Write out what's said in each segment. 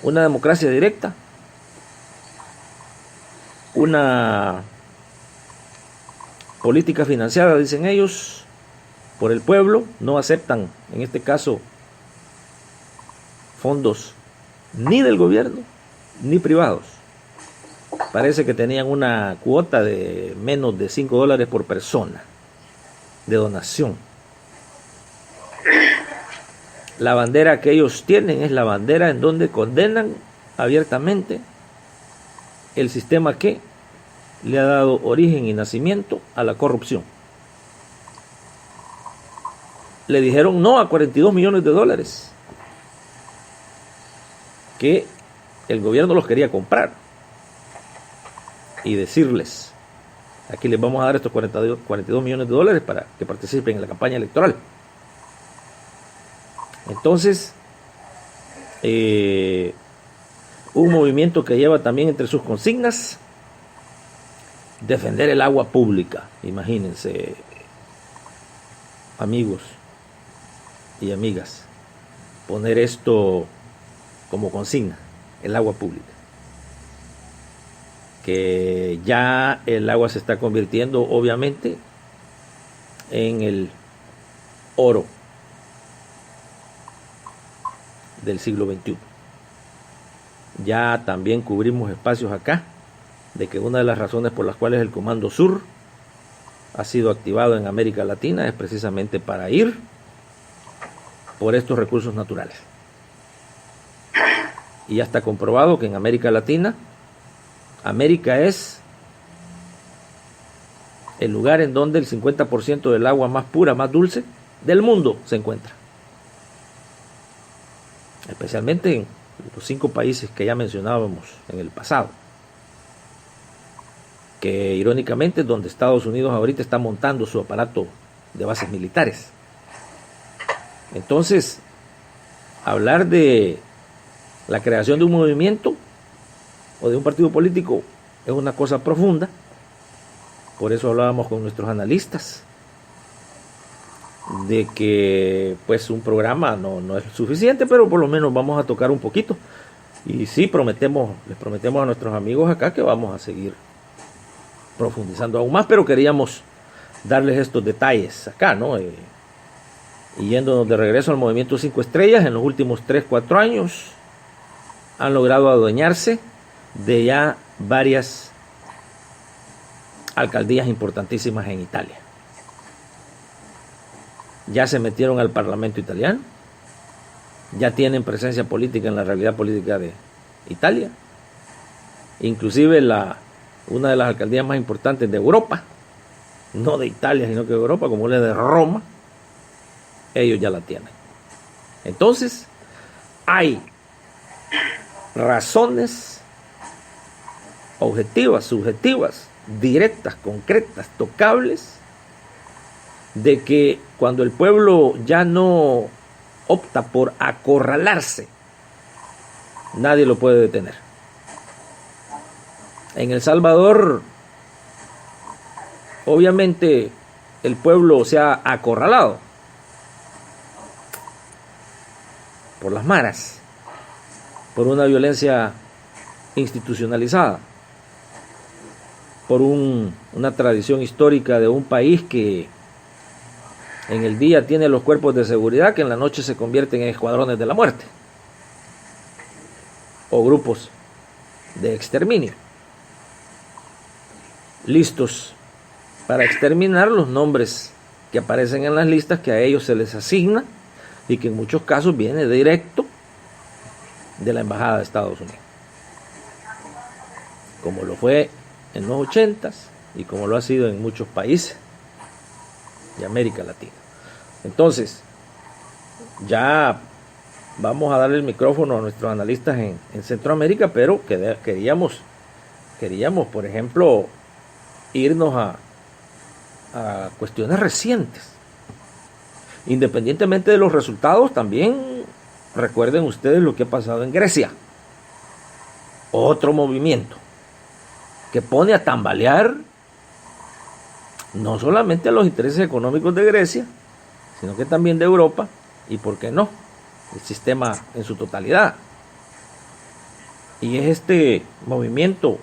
una democracia directa, una política financiada, dicen ellos, por el pueblo. No aceptan, en este caso, fondos ni del gobierno ni privados. Parece que tenían una cuota de menos de $5 por persona de donación. La bandera que ellos tienen es la bandera en donde condenan abiertamente el sistema que le ha dado origen y nacimiento a la corrupción. Le dijeron no a $42 millones que el gobierno los quería comprar y decirles: aquí les vamos a dar estos $42 millones para que participen en la campaña electoral. Entonces, un movimiento que lleva también entre sus consignas defender el agua pública. Imagínense, amigos y amigas, poner esto como consigna, el agua pública. Que ya el agua se está convirtiendo, obviamente, en el oro del siglo XXI. Ya también cubrimos espacios acá de que una de las razones por las cuales el Comando Sur ha sido activado en América Latina es precisamente para ir por estos recursos naturales. Y ya está comprobado que en América Latina, América es el lugar en donde el 50% del agua más pura, más dulce del mundo se encuentra. Especialmente en los 5 países que ya mencionábamos en el pasado. Que irónicamente es donde Estados Unidos ahorita está montando su aparato de bases militares. Entonces, hablar de la creación de un movimiento o de un partido político es una cosa profunda. Por eso hablábamos con nuestros analistas de que pues un programa no es suficiente, pero por lo menos vamos a tocar un poquito. Y sí, les prometemos a nuestros amigos acá que vamos a seguir profundizando aún más, pero queríamos darles estos detalles acá, ¿no? Y yéndonos de regreso al movimiento 5 estrellas, en los últimos 3-4 años han logrado adueñarse de ya varias alcaldías importantísimas en Italia. Ya se metieron al Parlamento italiano, ya tienen presencia política en la realidad política de Italia, inclusive una de las alcaldías más importantes de Europa, no de Italia sino que de Europa, como la de Roma, ellos ya la tienen. Entonces hay razones objetivas, subjetivas, directas, concretas, tocables, de que cuando el pueblo ya no opta por acorralarse, nadie lo puede detener. En El Salvador, obviamente, el pueblo se ha acorralado por las maras, por una violencia institucionalizada, por una tradición histórica de un país que en el día tiene los cuerpos de seguridad que en la noche se convierten en escuadrones de la muerte o grupos de exterminio, listos para exterminar los nombres que aparecen en las listas que a ellos se les asigna y que en muchos casos viene directo de la Embajada de Estados Unidos, como lo fue en los 80s y como lo ha sido en muchos países de América Latina. Entonces, ya vamos a darle el micrófono a nuestros analistas en Centroamérica, pero queríamos, por ejemplo, irnos a cuestiones recientes. Independientemente de los resultados, también recuerden ustedes lo que ha pasado en Grecia. Otro movimiento que pone a tambalear no solamente a los intereses económicos de Grecia, sino que también de Europa y, ¿por qué no?, el sistema en su totalidad. Y es este movimiento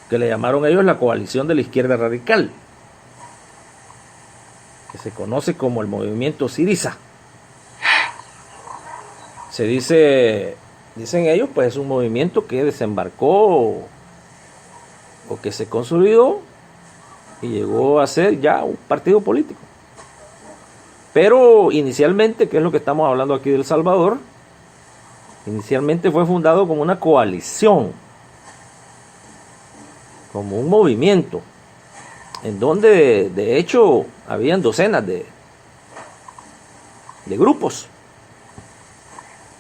que le llamaron ellos la coalición de la izquierda radical, que se conoce como el movimiento Syriza. Se dicen ellos, pues es un movimiento que desembarcó o que se consolidó y llegó a ser ya un partido político. Pero inicialmente, que es lo que estamos hablando aquí de El Salvador, inicialmente fue fundado como una coalición, como un movimiento, en donde de hecho habían docenas de grupos.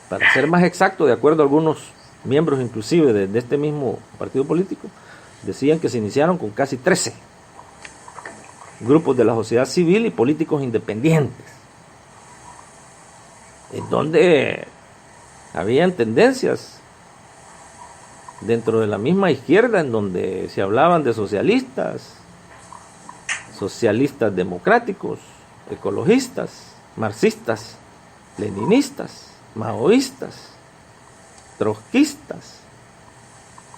Para ser más exacto, de acuerdo a algunos miembros inclusive de este mismo partido político, decían que se iniciaron con casi 13 grupos de la sociedad civil y políticos independientes, en donde habían tendencias dentro de la misma izquierda, en donde se hablaban de socialistas democráticos, ecologistas, marxistas, leninistas, maoístas, trotskistas,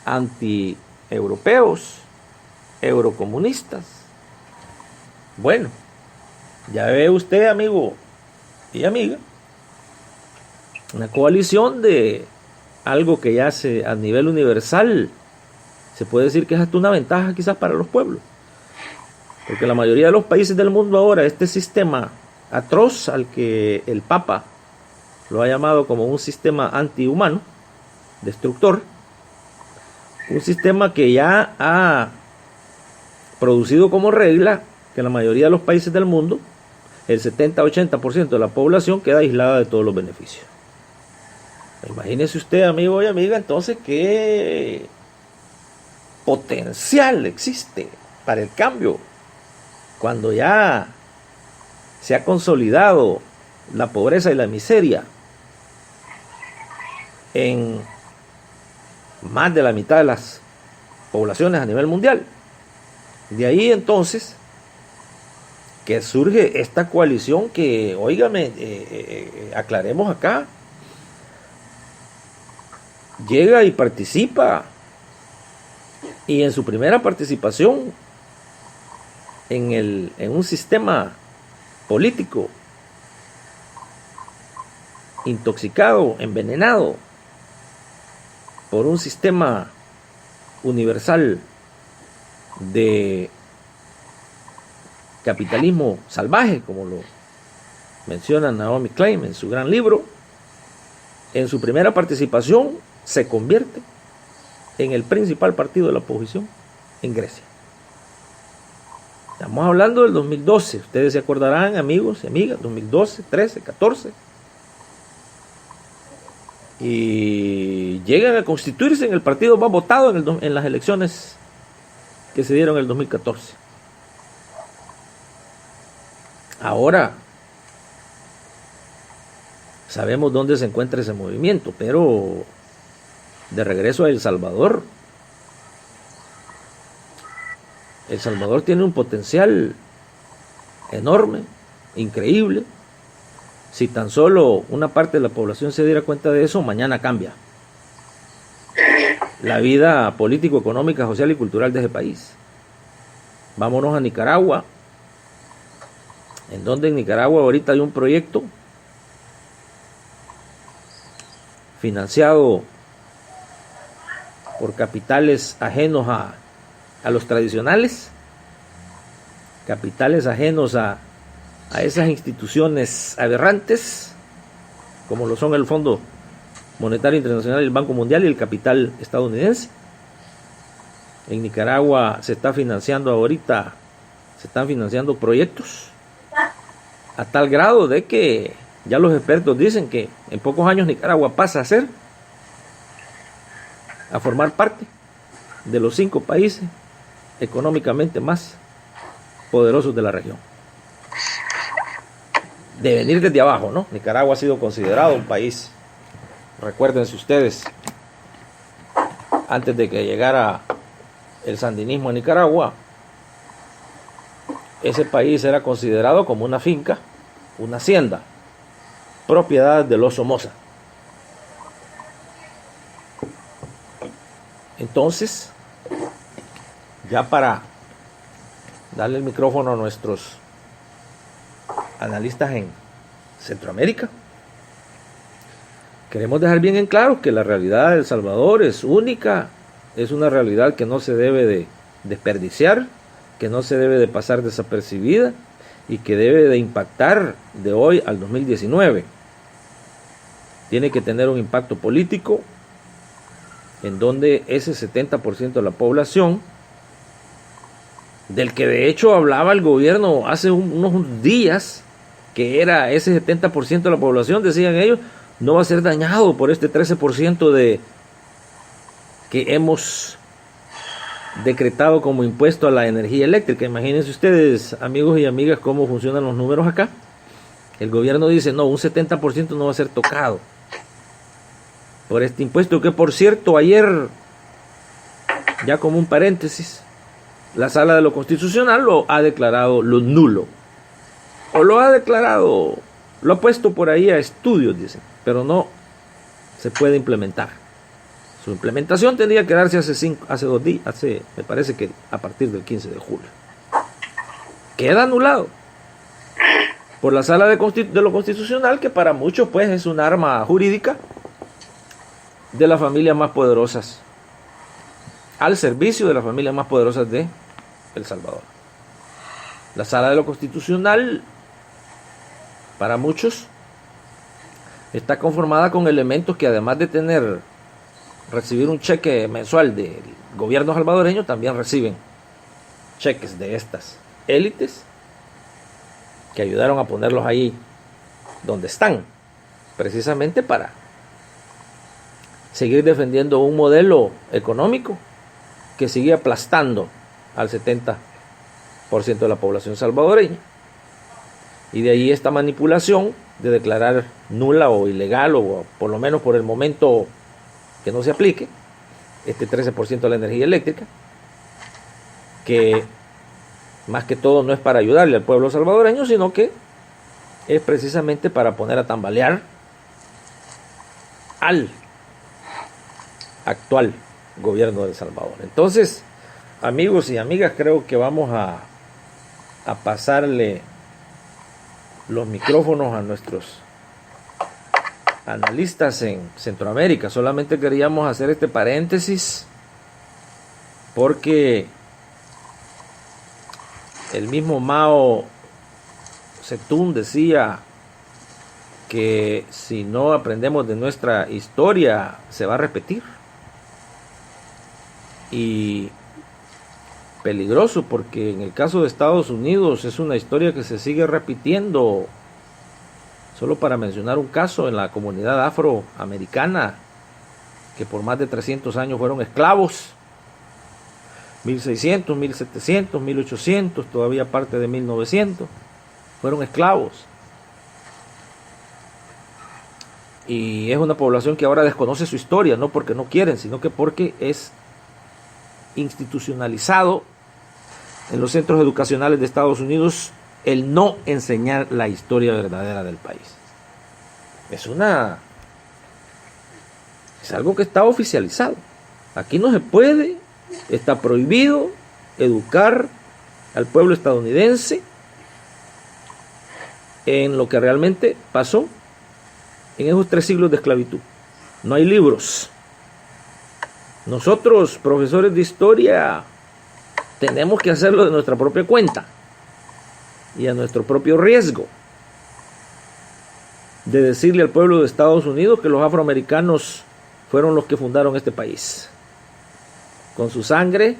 anti-europeos, eurocomunistas. Bueno, ya ve usted, amigo y amiga, una coalición de algo que ya a nivel universal se puede decir que es hasta una ventaja quizás para los pueblos, porque la mayoría de los países del mundo ahora, este sistema atroz al que el Papa lo ha llamado como un sistema antihumano, destructor, un sistema que ya ha producido como regla que la mayoría de los países del mundo, el 70-80% de la población queda aislada de todos los beneficios. Imagínese usted, amigo y amiga, entonces qué potencial existe para el cambio cuando ya se ha consolidado la pobreza y la miseria en más de la mitad de las poblaciones a nivel mundial. De ahí entonces que surge esta coalición que, óigame, aclaremos acá, llega y participa, y en su primera participación en un sistema político intoxicado, envenenado por un sistema universal de capitalismo salvaje, como lo menciona Naomi Klein en su gran libro. En su primera participación se convierte en el principal partido de la oposición en Grecia. Estamos hablando del 2012, ustedes se acordarán, amigos y amigas, 2012, 13, 14, y llegan a constituirse en el partido más votado en las elecciones que se dieron en el 2014. Ahora sabemos dónde se encuentra ese movimiento, pero de regreso a El Salvador. El Salvador tiene un potencial enorme, increíble. Si tan solo una parte de la población se diera cuenta de eso, mañana cambia la vida político, económica, social y cultural de ese país. Vámonos a Nicaragua, en donde en Nicaragua ahorita hay un proyecto financiado por capitales ajenos a los tradicionales, capitales ajenos a esas instituciones aberrantes, como lo son el Fondo Monetario Internacional, el Banco Mundial y el capital estadounidense. En Nicaragua se están financiando proyectos a tal grado de que ya los expertos dicen que en pocos años Nicaragua pasa a formar parte de los 5 países económicamente más poderosos de la región. De venir desde abajo, ¿no? Nicaragua ha sido considerado un país, recuérdense ustedes, antes de que llegara el sandinismo a Nicaragua, ese país era considerado como una finca, una hacienda, propiedad de los Somoza. Entonces, ya para darle el micrófono a nuestros analistas en Centroamérica, queremos dejar bien en claro que la realidad de El Salvador es única, es una realidad que no se debe de desperdiciar, que no se debe de pasar desapercibida y que debe de impactar de hoy al 2019. Tiene que tener un impacto político en donde ese 70% de la población, del que de hecho hablaba el gobierno hace unos días, que era ese 70% de la población, decían ellos, no va a ser dañado por este 13% de que hemos decretado como impuesto a la energía eléctrica. Imagínense ustedes, amigos y amigas, cómo funcionan los números acá. El gobierno dice, no, un 70% no va a ser tocado por este impuesto, que por cierto, ayer, ya como un paréntesis, la Sala de lo Constitucional lo ha declarado lo nulo. O lo ha declarado, lo ha puesto por ahí a estudios, dicen, pero no se puede implementar. Su implementación tendría que darse hace 2 días, me parece que a partir del 15 de julio. Queda anulado por la Sala de lo Constitucional, que para muchos pues es un arma jurídica de las familias más poderosas, al servicio de las familias más poderosas de El Salvador. La Sala de lo Constitucional, para muchos, está conformada con elementos que, además de recibir un cheque mensual del gobierno salvadoreño, también reciben cheques de estas élites que ayudaron a ponerlos ahí donde están, precisamente para seguir defendiendo un modelo económico que sigue aplastando al 70% de la población salvadoreña. Y de ahí esta manipulación de declarar nula o ilegal, o por lo menos por el momento que no se aplique, este 13% de la energía eléctrica, que más que todo no es para ayudarle al pueblo salvadoreño, sino que es precisamente para poner a tambalear al actual gobierno de El Salvador. Entonces, amigos y amigas, creo que vamos a pasarle los micrófonos a nuestros analistas en Centroamérica. Solamente queríamos hacer este paréntesis porque el mismo Mao Zedong decía que si no aprendemos de nuestra historia se va a repetir. Y peligroso, porque en el caso de Estados Unidos es una historia que se sigue repitiendo. Solo para mencionar un caso, en la comunidad afroamericana, que por más de 300 años fueron esclavos, 1600, 1700, 1800, todavía parte de 1900, fueron esclavos. Y es una población que ahora desconoce su historia, no porque no quieren, sino que porque es institucionalizado en los centros educacionales de Estados Unidos el no enseñar la historia verdadera del país. Es algo que está oficializado. Aquí no se puede, está prohibido educar al pueblo estadounidense en lo que realmente pasó en esos 3 siglos de esclavitud. No hay libros. Nosotros, profesores de historia, tenemos que hacerlo de nuestra propia cuenta y a nuestro propio riesgo, de decirle al pueblo de Estados Unidos que los afroamericanos fueron los que fundaron este país, con su sangre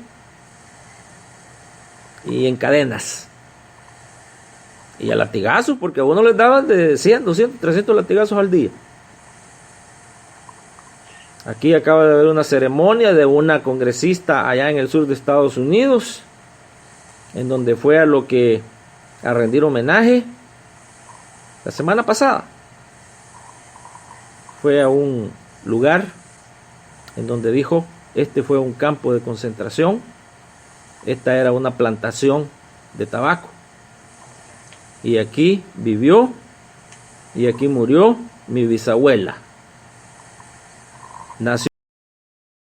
y en cadenas y a latigazos, porque a uno les daban de 100, 200, 300 latigazos al día. Aquí acaba de haber una ceremonia de una congresista allá en el sur de Estados Unidos, en donde fue a rendir homenaje la semana pasada. Fue a un lugar en donde dijo, este fue un campo de concentración, esta era una plantación de tabaco, y aquí vivió y aquí murió mi bisabuela. Nació